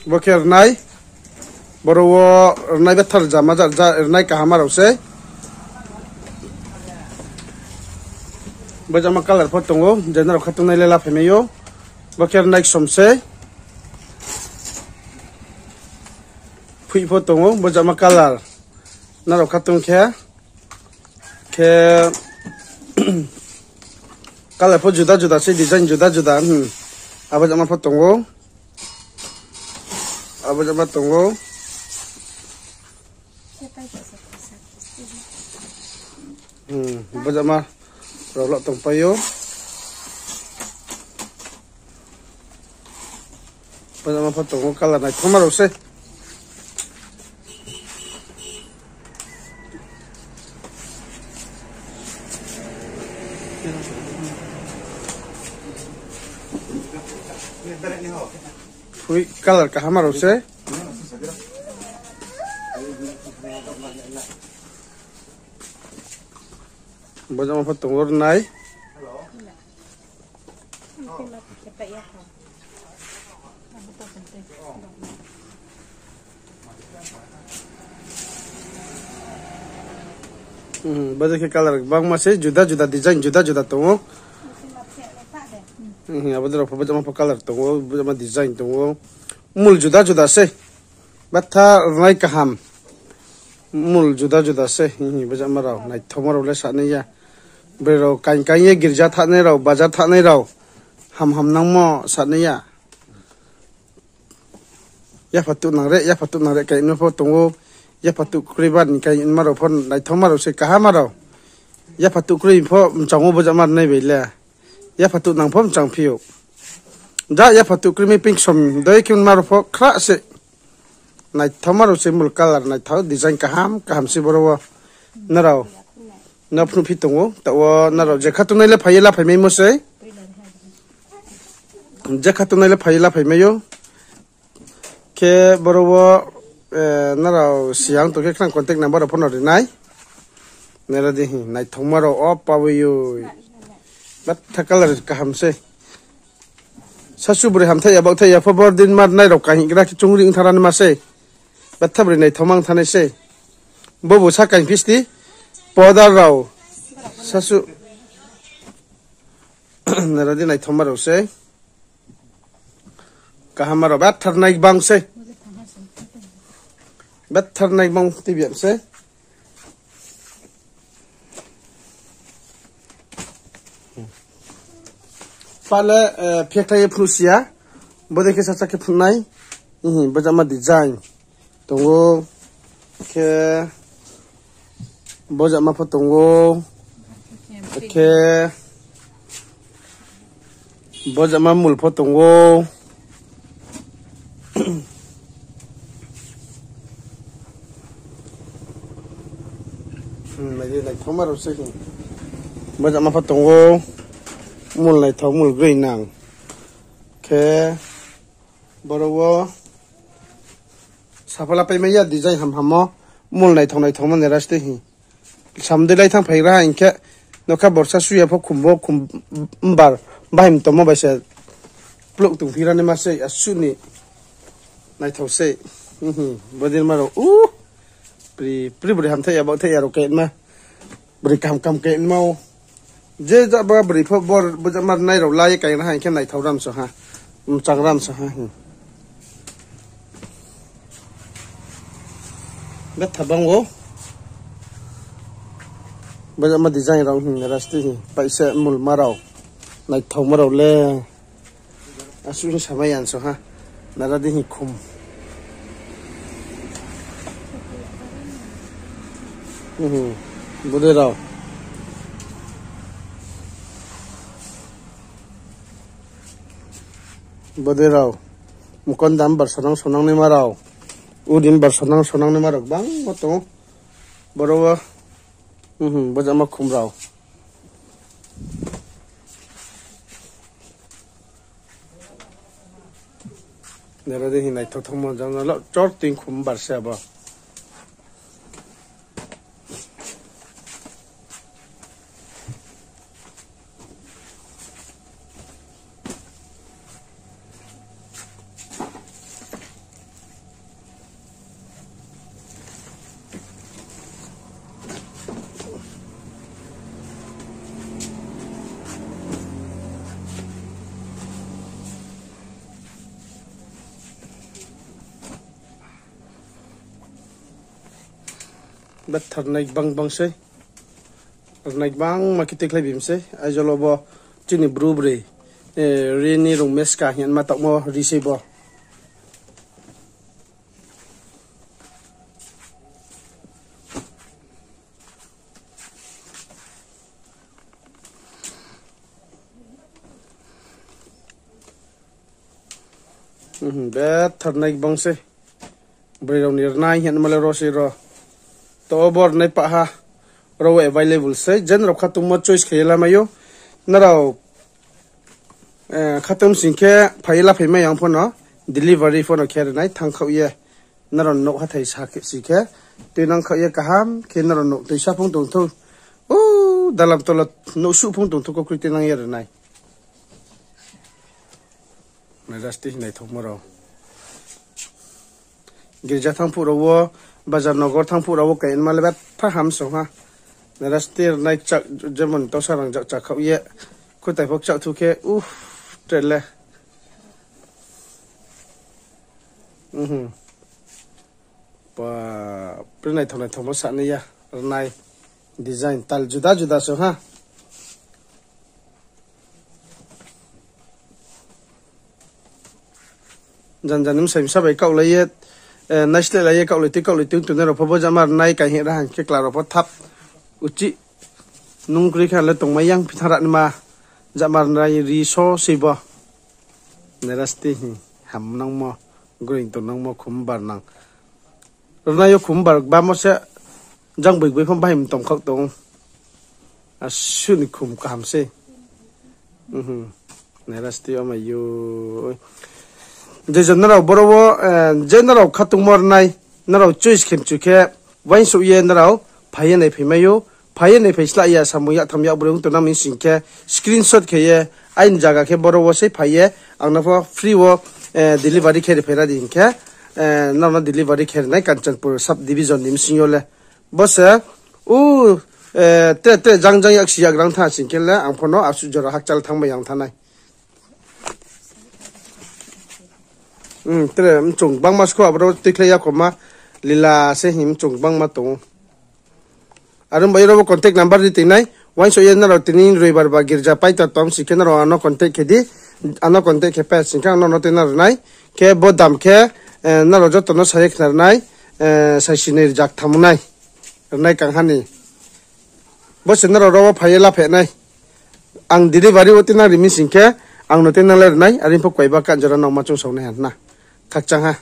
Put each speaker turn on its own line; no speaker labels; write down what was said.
Bokir nai borowo nai betar jama nai kahamar ose bojama color potongo general khatung nai lela phemeyo bokir nai somse phui potongo bojama color naro khatung ke color po juda juda se design juda juda abojama potongo abojama tongo bojama rolok tong payo bojama potongo color nai thomaro se Fui color kahamar ose bojama potong nai baju ke color bang masih juda juda design juda juda tongo abadro bojama color tongo bojama design tongo mul juda juda se batha nai kaham mul juda juda se bojama raw nai thomaro le sane ya bero kain kain ye girja thane raw bazar thane raw ham nangmo sane ya fatu nangre kain no tongo ya fatu kriban kain maro phon nai thomaro se kahamaro ya fatu kri pho chango bojama nai bele ya fatu nang phom chang phiu ja ya fatu krimi pink som doi kyun maro pho khra se nai thomaro se mul color nai thau design kaham se boro narao na phnu phi tongo tawo narao je khatu nai le phayela phai mai mo se je khatu nai le phayela phai mai yo ke boro narao siang to ke khang contact number phone ri nai nera de nai thomaro o pawiyo bat thakalar kaham se sasubri ham thaya bau thaya phobor din mar nai rok kahi gra ki chungring tharan ma se bat thabri nai thomang thane se bobo sa kain fisti podar raw sasu nara din nai thomaro se kahamaro bat thar nai bang se bat thar nai bang tibian se pale pektai prusia bode ke sacha ke phunai bojama design tongo ke bojama photongo ke bojama mul photongo nai thomaro se bojama photongo mul nai thau mul grey nang ke borowo sapala pai maya design hamo mul nai thau man raste hi samde lai thang phaira inke nokha borsa suya pho khumbo bar bahim tomo baise pluk tung phira ne mase asuni nai thau se bodil maro pri ham thaya ba thaya ro ke ma bri kam ke mau je ja ba bri pho bor bojamar nai ro lai kai na ha ke nai thauram so ha changram so ha bet thabango bojama design raw rasti paisa mul marau nai thau marau le asu samayan so ha nara di khum bude raw boderaw mukon dam bar sonang ne marau udin bar sonang ne marok bang moto borowa bojama khumraw nera de hinai thothom jang lo chor ting khum bar se ba bet thar naik bang se naik bang makitek lai bim se ai jolo bo chini brubre rini rong meska hian ma tok mo receive bo bet thar naik bang se brero nirnai hian male ro se ro to bor nei pa ha ro available se gen ro khatum mo choice khela mayo narao khatum singke phaila phai mai yang phono delivery phono kher nai thang khau ye naron no ha thai sa ke sikhe tinang khau ye kaham ke naron no tei sa phung tung thu dalam tolat no su phung tung thu ko kriti nang yer nai na rasti nai thok maro girja thang pura wo bazar nogor thang pura wo kain malbat pha ham so ha na rasti nai chak jamon to sarang chak khau ye ko tai phok chak thu ke trele pa prenai thoma sa ne ya nai design tal juda so ha jan sai sa bai kau lai naisle lai kau lai tu ne ro pho jamar nai kai he ra han ke klaro pho thap uchi nungkri khan le tong mayang phithara ma jamar nai ri so sibo nerasti ham nang mo green to nang mo khum bar nang rna yo khum bar ba mo se jang bai bai phom bai m tong khak tong a sun khum kam se nerasti o ma yo je general borowo general khatung mor nai narau choice khem chuke wain so ye narau phaye nei phemayo phaye nei phaisla ya samuya thamya burung to namin singke screenshot kheye ain jaga ke borowo se phaye angna pho free wo delivery khere phera din ke na delivery khere nai kanchanpur sub division nim singole bosa te jang yak siyak rang tha singke la ang phono asu jora hakchal thangba yang thanai tere chung bang mas ko abro tikle ya koma lila se him chung bang ma to arum bayro contact number di tinai wan so yen ro tinin roibar ba girja paita tom sikena ro ano contact khedi ano contact ke pa sinka no tenar nai ke bodam ke na ro jot no saik nar nai sai sinir jak thamnai nai kang hani bo sinaro ro phayela phe nai ang delivery otina rimi singke ang no tenar nai arin pho kwaiba kan jora no ma chung so na khak chang ha